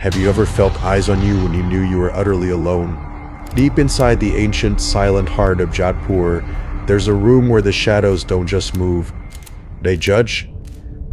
Have you ever felt eyes on you when you knew you were utterly alone? Deep inside the ancient, silent heart of Jodhpur, there's a room where the shadows don't just move. They judge.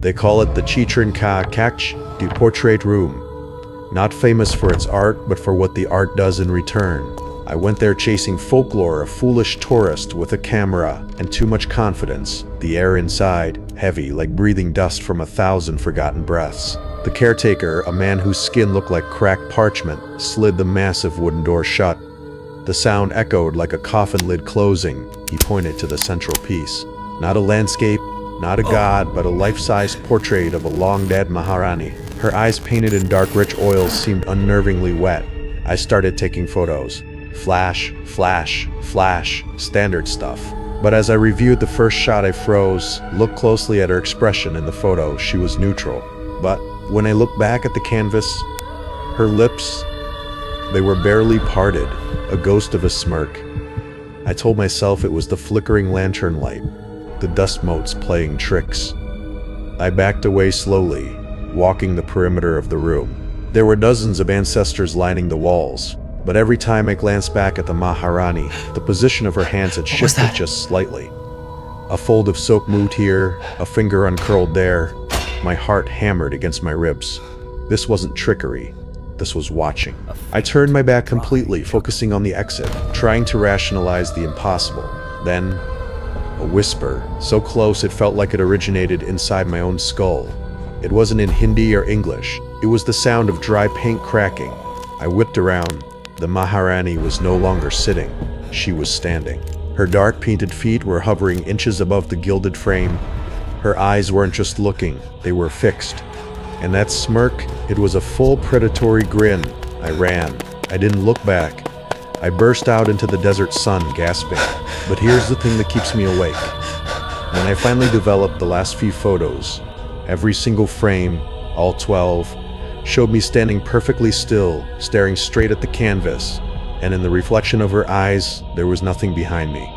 They call it the Chitran Ka Kach, the portrait room. Not famous for its art, but for what the art does in return. I went there chasing folklore, a foolish tourist with a camera and too much confidence. The air inside, heavy, like breathing dust from 1,000 forgotten breaths. The caretaker, a man whose skin looked like cracked parchment, slid the massive wooden door shut. The sound echoed like a coffin lid closing. He pointed to the central piece. Not a landscape, not a god, but a life-size portrait of a long-dead Maharani. Her eyes painted in dark, rich oils seemed unnervingly wet. I started taking photos. Flash, flash, flash, standard stuff. But as I reviewed the first shot, I froze, looked closely at her expression in the photo. She was neutral. But when I looked back at the canvas, her lips, they were barely parted, a ghost of a smirk. I told myself it was the flickering lantern light, the dust motes playing tricks. I backed away slowly, walking the perimeter of the room. There were dozens of ancestors lining the walls. But every time I glanced back at the Maharani, the position of her hands had shifted just slightly. A fold of soap moved here, a finger uncurled there. My heart hammered against my ribs. This wasn't trickery. This was watching. I turned my back completely, focusing on the exit, trying to rationalize the impossible. Then, a whisper, so close it felt like it originated inside my own skull. It wasn't in Hindi or English. It was the sound of dry paint cracking. I whipped around. The Maharani was no longer sitting, she was standing. Her dark painted feet were hovering inches above the gilded frame. Her eyes weren't just looking, they were fixed. And that smirk, it was a full predatory grin. I ran. I didn't look back. I burst out into the desert sun, gasping. But here's the thing that keeps me awake. When I finally developed the last few photos, every single frame, all 12, showed me standing perfectly still, staring straight at the canvas, and in the reflection of her eyes, there was nothing behind me.